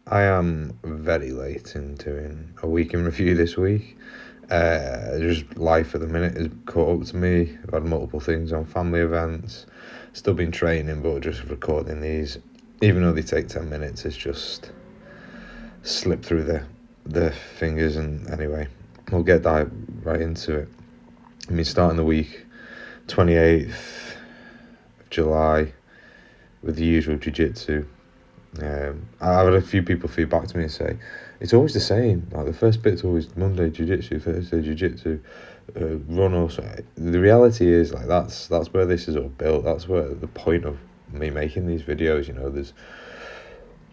I am very late in doing a week in review this week. Just life at the minute has caught up to me. I've had multiple things on, family events, still been training, but just recording these, even though they take 10 minutes, it's just slipped through the fingers. And anyway, we'll get right into it. I mean, starting the week, 28th of July, with the usual Jiu Jitsu. I've had a few people feed back to me and say it's always the same. Like the first bit's always Monday Jiu Jitsu, Thursday Jiu Jitsu, run or so. The reality is like that's where this is all built. That's where the point of me making these videos. There's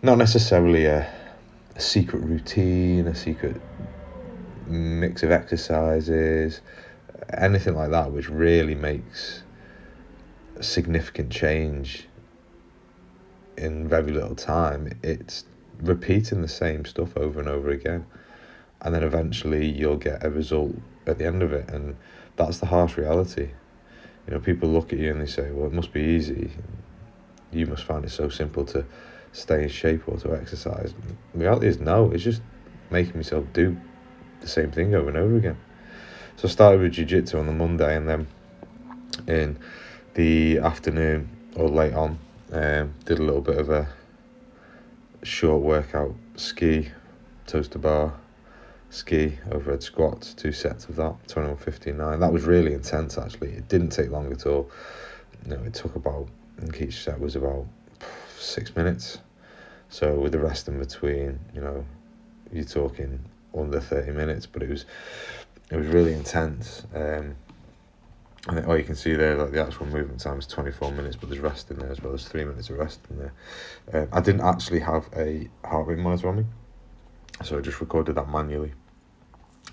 not necessarily a secret routine, a secret mix of exercises, anything like that, which really makes a significant change in very little time. It's repeating the same stuff over and over again, and then eventually you'll get a result at the end of it. And that's the harsh reality. People look at you and they say, well, it must be easy, you must find it so simple to stay in shape or to exercise. The reality is no, it's just making myself do the same thing over and over again. So I started with jiu-jitsu on the Monday, and then in the afternoon or late on, did a little bit of a short workout, ski, toes to bar, ski, overhead squats, 2 sets of that, 21, 15, 9. That was really intense actually. It didn't take long at all. It took about, I think each set was about 6 minutes. So with the rest in between, you're talking under 30 minutes, but it was really intense. I think you can see there, like the actual movement time is 24 minutes, but there's rest in there as well. There's 3 minutes of rest in there. I didn't actually have a heart rate monitor on me, so I just recorded that manually.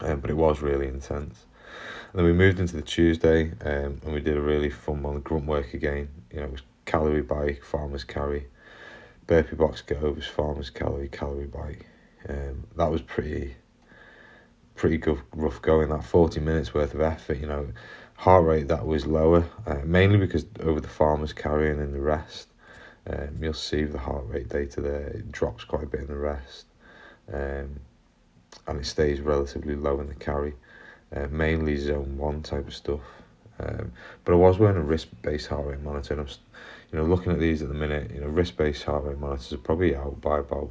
But it was really intense. And then we moved into the Tuesday, and we did a really fun one, grunt work again. It was calorie bike, farmer's carry, burpee box goes, farmer's calorie bike. That was pretty good, rough going. That 40 minutes worth of effort. Heart rate that was lower, mainly because over the farmer's carry and in the rest, you'll see the heart rate data there, it drops quite a bit in the rest, and it stays relatively low in the carry, mainly zone 1 type of stuff. But I was wearing a wrist-based heart rate monitor, and I'm looking at these at the minute. Wrist-based heart rate monitors are probably out by about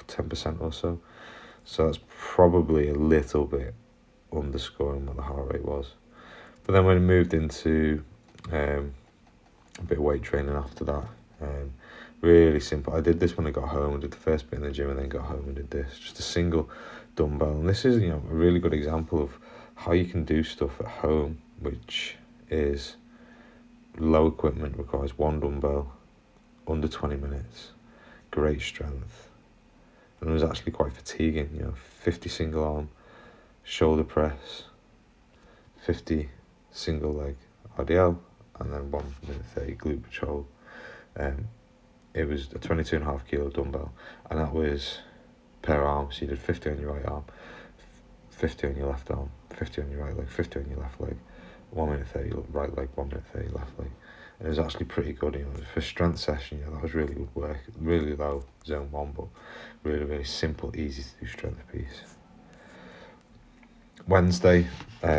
10% or so, so that's probably a little bit underscoring what the heart rate was. But then when I moved into a bit of weight training after that, really simple. I did this when I got home. I did the first bit in the gym and then got home and did this. Just a single dumbbell. And this is, a really good example of how you can do stuff at home, which is low equipment, requires 1 dumbbell, under 20 minutes, great strength. And it was actually quite fatiguing, 50 single arm shoulder press, 50 single leg RDL, and then 1 minute 30 glute patrol. It was a 22.5 kilo dumbbell, and that was per arm. So you did 50 on your right arm, 50 on your left arm, 50 on your right leg, 50 on your left leg, 1 minute 30 right leg, 1 minute 30 left leg. And it was actually pretty good. For strength session, that was really good work. Really low zone 1, but really, really simple, easy to do strength piece. Wednesday,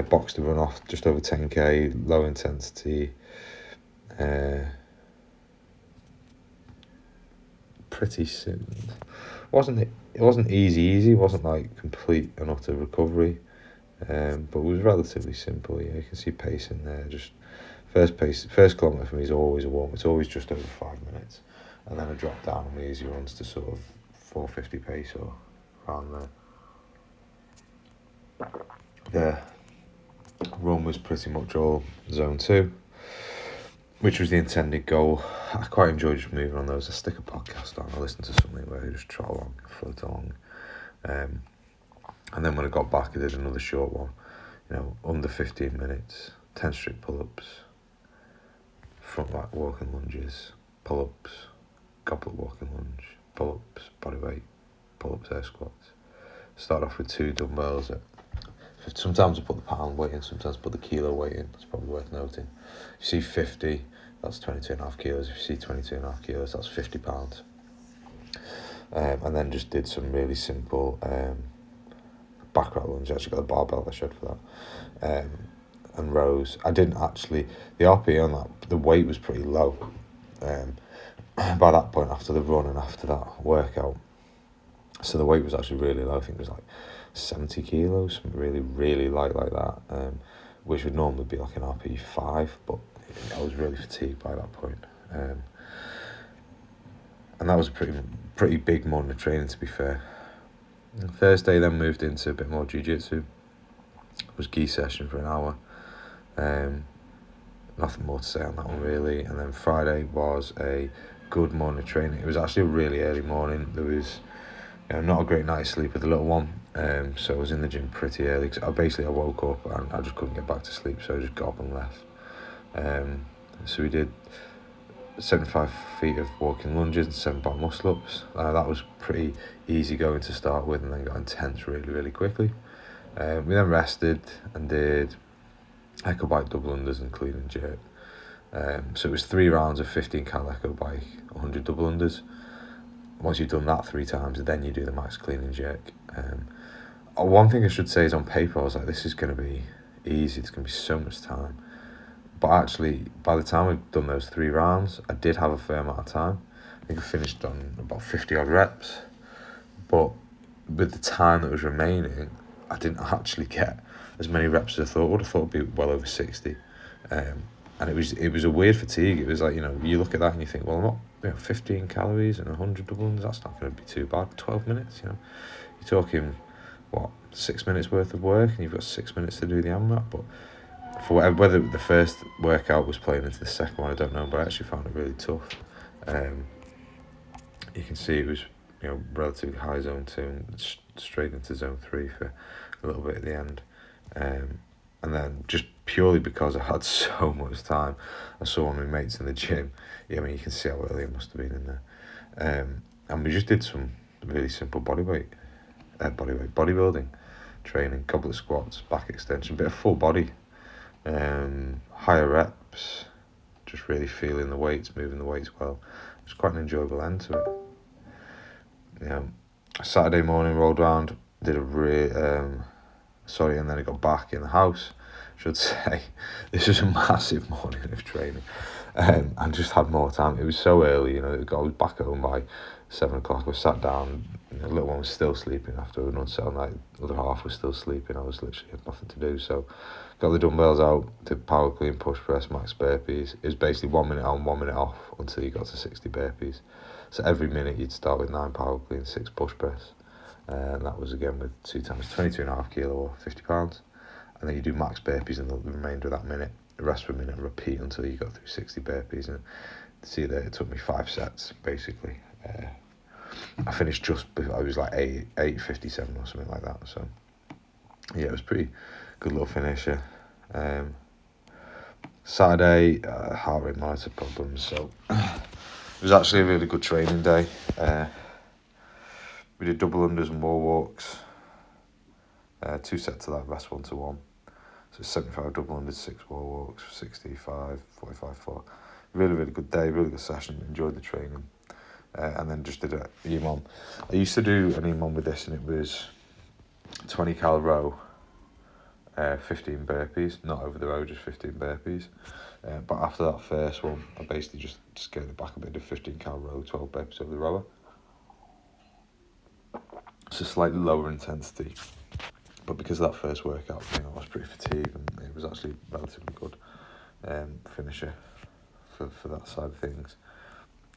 box to run off, just over 10k, low intensity, pretty soon. It wasn't easy, it wasn't like complete and utter recovery, but it was relatively simple. You can see pace in there. Just first kilometre for me is always a warm. It's always just over 5 minutes, and then I drop down on the easy runs to sort of 4:50 pace or around there. The run was pretty much all zone 2, which was the intended goal. I quite enjoy just moving on those. I stick a podcast on, I listen to something where I just trot along, float along. And then when I got back, I did another short one, under 15 minutes, 10 strict pull-ups, front back walking lunges, pull-ups, goblet walking lunge, pull-ups, body weight, pull-ups, air squats. Start off with 2 dumbbells. Sometimes I put the pound weight in, sometimes I put the kilo weight in. It's probably worth noting. If you see 50, that's 22.5 kilos. If you see 22.5 kilos, that's 50 pounds. and then just did some really simple back rack lunge. I actually got the barbell I showed for that, and rows. I didn't actually, the RP on that, the weight was pretty low by that point after the run and after that workout. So the weight was actually really low. I think it was like 70 kilos, something really, really light like that, which would normally be like an RP 5, but I was really fatigued by that point. And that was a pretty big morning of training, to be fair. And Thursday then moved into a bit more Jiu Jitsu. It was gi session for an hour. Nothing more to say on that one really. And then Friday was a good morning of training. It was actually a really early morning. There was not a great night's sleep with the little one, so I was in the gym pretty early because I woke up and I just couldn't get back to sleep, so I just got up and left. So we did 75 feet of walking lunges and 7 bar muscle ups. That was pretty easy going to start with, and then got intense really, really quickly. We then rested and did echo bike double unders and clean and jerk. So it was 3 rounds of 15 cal echo bike, 100 double unders. Once you've done that 3 times, then you do the max clean and jerk. One thing I should say is, on paper I was like, this is going to be easy, it's going to be so much time. But actually, by the time I'd done those 3 rounds, I did have a fair amount of time. I think I finished on about 50 odd reps. But with the time that was remaining, I didn't actually get as many reps as I thought. I would have thought it'd be well over 60. And it was a weird fatigue. It was like, you look at that and you think, well, I'm not, 15 calories and 100 double unders, that's not going to be too bad. 12 minutes, you're talking, 6 minutes worth of work, and you've got 6 minutes to do the AMRAP. But for whether the first workout was playing into the second one, I don't know, but I actually found it really tough. You can see it was, relatively high zone 2 and straight into zone 3 for a little bit at the end. And then just purely because I had so much time, I saw one of my mates in the gym. You can see how early I must have been in there. And we just did some really simple bodybuilding training, couple of squats, back extension, bit of full body, higher reps, just really feeling the weights, moving the weights well. It was quite an enjoyable end to it. Saturday morning rolled round, did and then I got back in the house. I should say this was a massive morning of training, and just had more time. It was so early, I was back home by 7 o'clock. I sat down, the little one was still sleeping after an unsettled night. The other half was still sleeping. I was literally had nothing to do, so got the dumbbells out, did power clean, push press, max burpees. It was basically 1 minute on, 1 minute off until you got to 60 burpees. So every minute you'd start with 9 power clean, 6 push press. And that was again with 2 times 22.5 kilo or 50 pounds. And then you do max burpees in the remainder of that minute, the rest of a minute, and repeat until you got through 60 burpees. And see there, it took me 5 sets basically. I finished just before, I was like 8:57 or something like that. So yeah, it was pretty good little finisher. Saturday, heart rate monitor problems, so it was actually a really good training day. We did double unders and wall walks, 2 sets of that, rest 1 to 1. So 75 double unders, 6 wall walks, 65, 45, 4. Really, really good day, really good session, enjoyed the training. And then just did an EMOM. I used to do an EMOM with this, and it was 20 cal row, 15 burpees, not over the row, just 15 burpees. But after that first one, I basically just scaled it back a bit, did 15 cal row, 12 burpees over the rower. It's a slightly lower intensity, but because of that first workout, I was pretty fatigued, and it was actually relatively good finisher for that side of things.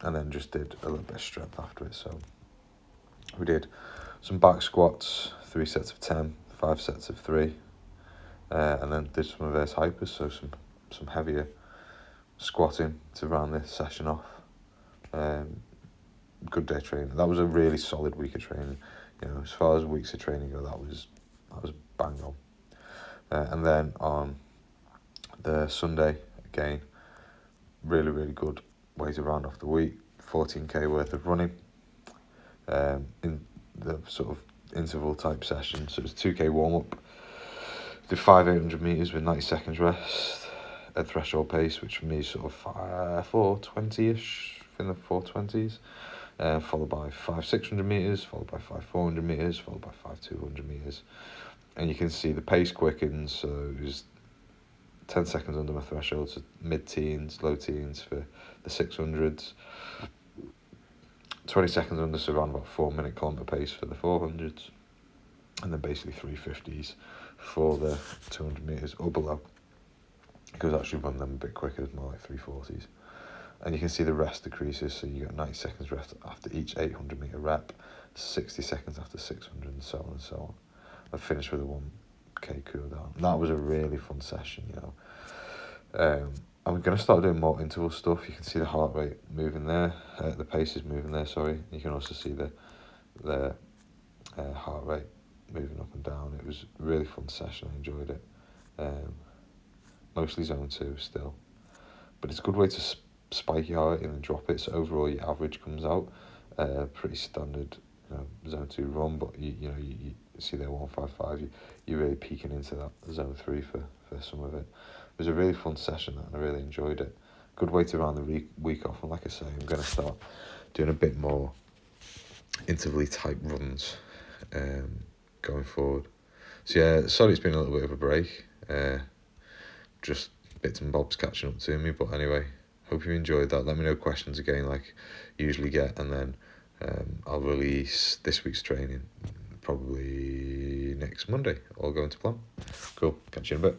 And then just did a little bit of strength after it. So we did some back squats, 3 sets of 10, 5 sets of 3, and then did some reverse hypers, so some heavier squatting to round this session off. Good day training. That was a really solid week of training. As far as weeks of training go, that was bang on. And then on the Sunday, again, really, really good way to round off the week. 14k worth of running in the sort of interval type session. So it was 2k warm up, did 800 meters with 90 seconds rest at threshold pace, which for me is sort of 420ish, in the 420s. followed by 5 600 metres, followed by 5 400 metres, followed by 5 200 metres. And you can see the pace quickens, so it was 10 seconds under my threshold, so mid-teens, low teens for the 600s, 20 seconds under, so around about 4 minute kilometre pace for the 400s, and then basically 350s for the 200 metres or below. You could actually run them a bit quicker, more like 340s. And you can see the rest decreases, so you got 90 seconds rest after each 800 metre rep, 60 seconds after 600, and so on and so on. I finished with a 1k cool down. That was a really fun session, you know. I'm going to start doing more interval stuff. You can see the heart rate moving there, the pace is moving there, sorry. You can also see the heart rate moving up and down. It was a really fun session, I enjoyed it. Mostly zone 2 still. But it's a good way to spike your heart rate and then drop it, so overall your average comes out. Pretty standard, you know, zone 2 run, but you see there 155, you're really peaking into that zone 3 for some of it. It was a really fun session and I really enjoyed it. Good way to round the week off, and like I say, I'm going to start doing a bit more interval type runs going forward. So yeah, sorry it's been a little bit of a break, just bits and bobs catching up to me, but anyway, hope you enjoyed that. Let me know questions again like you usually get, and then I'll release this week's training probably next Monday, all going to plan. Cool, catch you in a bit.